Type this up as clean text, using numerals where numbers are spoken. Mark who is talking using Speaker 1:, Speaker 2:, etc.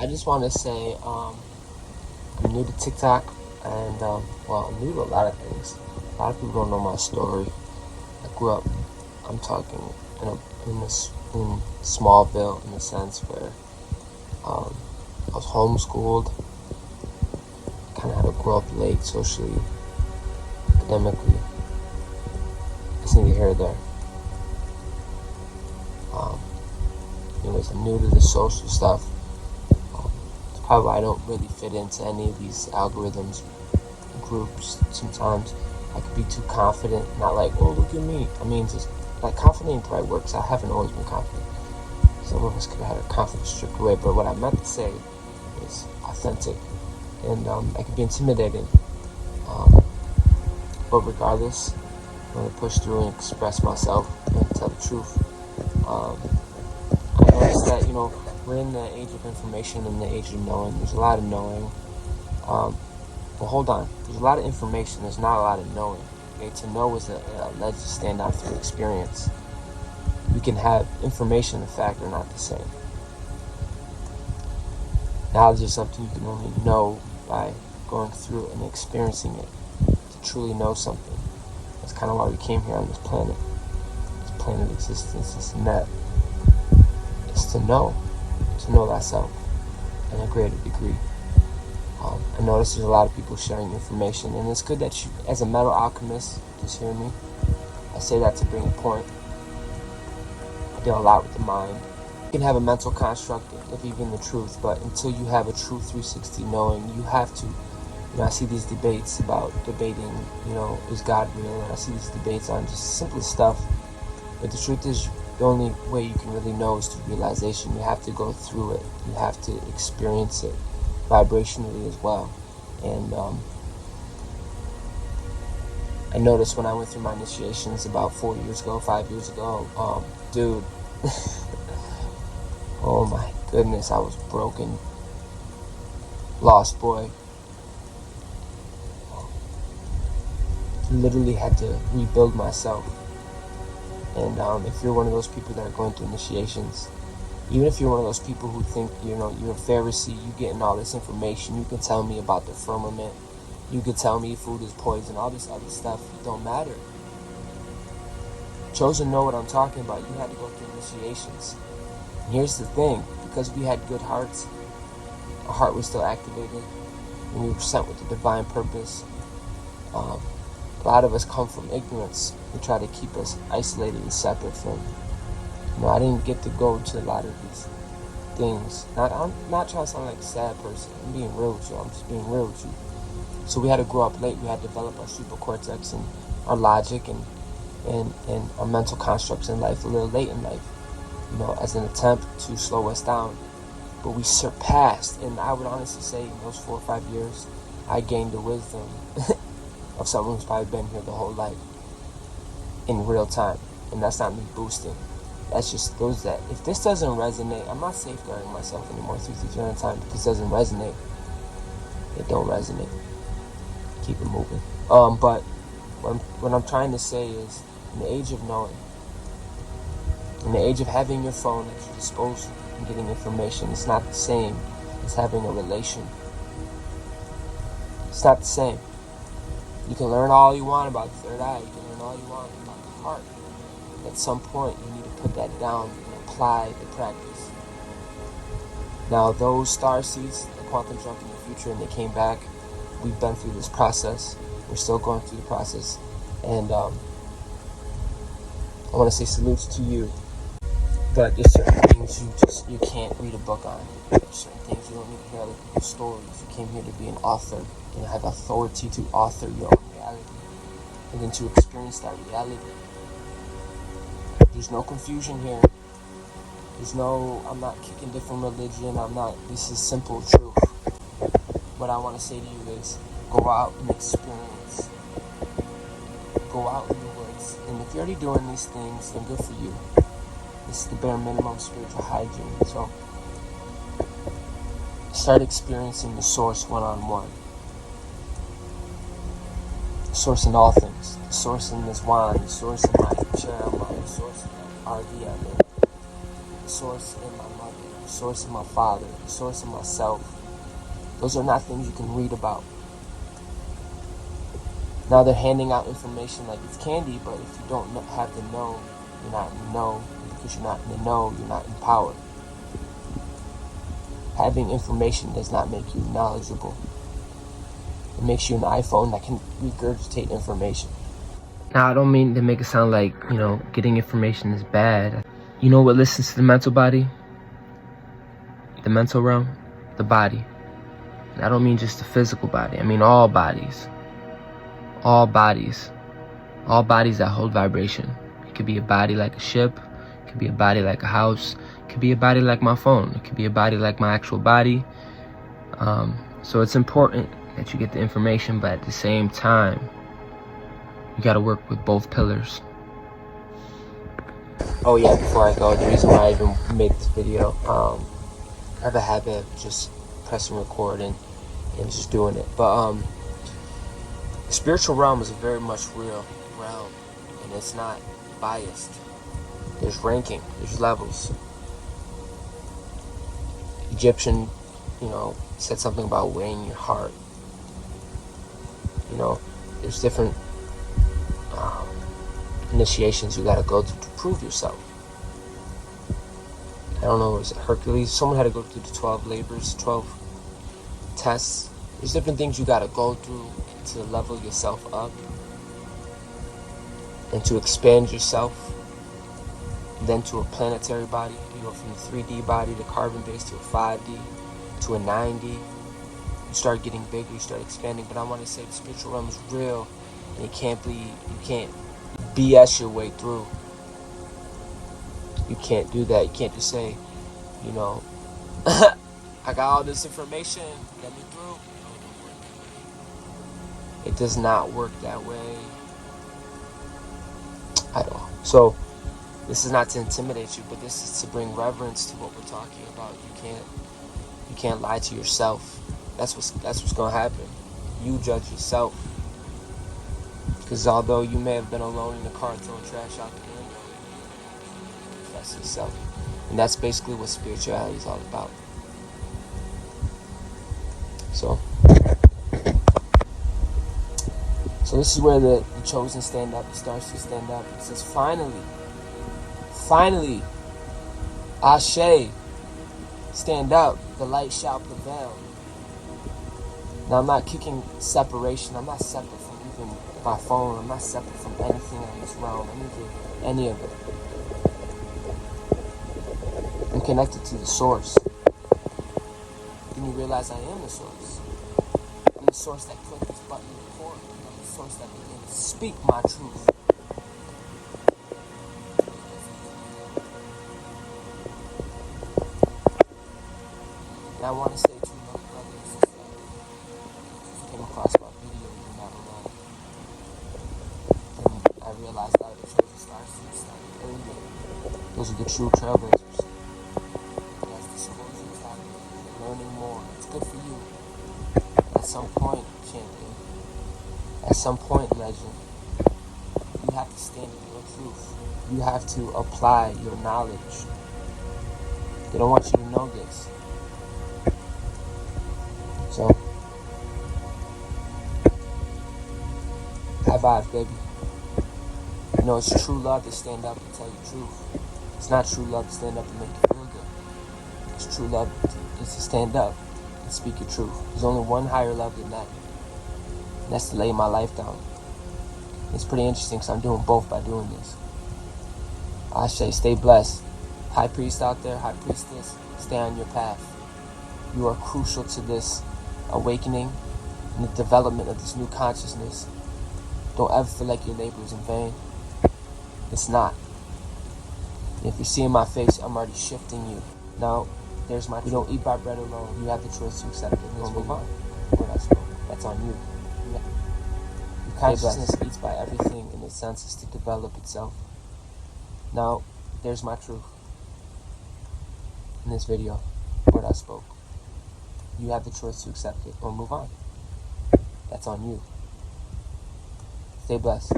Speaker 1: I just want to say I'm new to TikTok, and I'm new to a lot of things. A lot of people don't know my story. I grew up, I'm talking in Smallville, in a sense where I was homeschooled. Kind of had to grow up late socially, academically. It's neither here or there. Anyways, I'm new to the social stuff. It's probably why I don't really fit into any of these algorithms, groups. Sometimes I could be too confident, not like, oh, look at me. I mean, just like confident ain't the right word, because I haven't always been confident. Some of us could have had a confidence stripped away, but what I meant to say is authentic, and I could be intimidating. But regardless, I'm going to push through and express myself and tell the truth. I noticed that, we're in the age of information and the age of knowing. There's a lot of knowing. Well, hold on. There's a lot of information. There's not a lot of knowing. Okay? To know is a ledge to stand on through experience. You can have information and fact are not the same. Knowledge is something you can only know by going through and experiencing it. To truly know something. That's kind of why we came here on this planet. This planet existence, this net. It's to know thyself in a greater degree. I notice there's a lot of people sharing information, and it's good that you, as a metal alchemist, just hear me. I say that to bring a point. I deal a lot with the mind. You can have a mental construct of even the truth, but until you have a true 360 knowing, you have to. I see these debates about debating, is God real? And I see these debates on just simple stuff. But the truth is, the only way you can really know is through realization. You have to go through it. You have to experience it vibrationally as well. And I noticed when I went through my initiations about 5 years ago, dude, oh my goodness, I was broken, lost boy. Literally had to rebuild myself. And if you're one of those people that are going through initiations, even if you're one of those people who think, you're a Pharisee, you getting all this information, you can tell me about the firmament, you can tell me food is poison, all this other stuff, it don't matter. Chosen know what I'm talking about. You had to go through initiations. And here's the thing, because we had good hearts, our heart was still activated, and we were sent with a divine purpose. A lot of us come from ignorance. They try to keep us isolated and separate from. I didn't get to go to a lot of these things. I'm not trying to sound like a sad person. I'm being real with you. I'm just being real with you. So we had to grow up late. We had to develop our super cortex and our logic and our mental constructs in life a little late in life. As an attempt to slow us down. But we surpassed, and I would honestly say in those 4 or 5 years, I gained the wisdom of someone who's probably been here the whole life in real time. And that's not me boosting. That's just those that, if this doesn't resonate, I'm not safeguarding myself anymore through the time. If this doesn't resonate, it don't resonate. Keep it moving. But what I'm trying to say is, in the age of knowing, in the age of having your phone at your disposal and getting information, it's not the same as having a relation. It's not the same. You can learn all you want about the third eye. You can learn all you want about the heart. At some point, you need to put that down and apply the practice. Now, those star seeds, the quantum jump in the future, and they came back. We've been through this process. We're still going through the process. And I want to say salutes to you. But there's certain things you can't read a book on. There's certain things you don't need to hear other people's stories. You came here to be an author and have authority to author your own reality and then to experience that reality. There's no confusion here. I'm not kicking different religion. This is simple truth. What I want to say to you is go out and experience. Go out in the woods. And if you're already doing these things, then good for you. This is the bare minimum spiritual hygiene. So start experiencing the source one-on-one. The source in all things. The source in this wine. The source in my chair. The source in my RV I'm in. The source in my mother. the source of my Father, the source of myself. Those are not things you can read about. Now they're handing out information like it's candy, but if you don't have the know, you're not in the know. Because you're not in the know, you're not empowered. Having information does not make you knowledgeable. It makes you an iPhone that can regurgitate information. Now, I don't mean to make it sound like, getting information is bad. You know what listens to the mental body? The mental realm? The body. And I don't mean just the physical body. I mean all bodies. All bodies. All bodies that hold vibration. It could be a body like a ship. It could be a body like a house. It could be a body like my phone. It could be a body like my actual body. So it's important that you get the information, but at the same time, you gotta work with both pillars. Oh yeah, before I go, the reason why I even made this video, I have a habit of just pressing record and just doing it. But the spiritual realm is a very much real realm, and it's not biased. There's ranking, there's levels. Egyptian, said something about weighing your heart. There's different initiations you gotta go through to prove yourself. I don't know, was it Hercules? Someone had to go through the 12 labors, 12 tests. There's different things you gotta go through to level yourself up and to expand yourself, then to a planetary body. You go from the 3D body to carbon based to a 5D to a 9D. You start getting bigger, you start expanding. But I want to say the spiritual realm is real, and you can't BS your way through. You can't do that. You can't just say, I got all this information, let me through. It does not work that way at all. So this is not to intimidate you, but this is to bring reverence to what we're talking about. You can't lie to yourself. That's what's gonna happen. You judge yourself. Because although you may have been alone in the car throwing trash out the window, that's yourself. And that's basically what spirituality is all about. So this is where the chosen stand up. It starts to stand up. It says, finally, Ashe, stand up. The light shall prevail. Now, I'm not kicking separation. I'm not separate from even my phone. I'm not separate from anything in this realm. Any of it. I'm connected to the source. Then you realize I am the source. I'm the source that clicked this button to record. I'm the source that began to speak my truth. And I want to say to my brothers and sisters, who came across my video, you're not alone. And I realized that the chosen stars started early. Those are the true trailblazers. As disclosure is happening, learning more. It's good for you. At some point, champion, at some point, legend, you have to stand in your truth. You have to apply your knowledge. They don't want you to know this. So, high five, baby. It's true love to stand up and tell you the truth. It's not true love to stand up and make you feel good. It's true love is to stand up and speak your truth. There's only one higher love than that. And that's to lay my life down. It's pretty interesting because I'm doing both by doing this. I say, stay blessed. High priest out there, high priestess, stay on your path. You are crucial to this awakening and the development of this new consciousness. Don't ever feel like your labor is in vain. It's not. And if you're seeing my face, I'm already shifting you. Now, there's my truth. We don't eat by bread alone. You have the choice to accept it. Don't move on. That's on you. Your consciousness eats by everything in its senses to develop itself. Now, there's my truth. In this video, what I spoke. You have the choice to accept it or move on. That's on you. Stay blessed.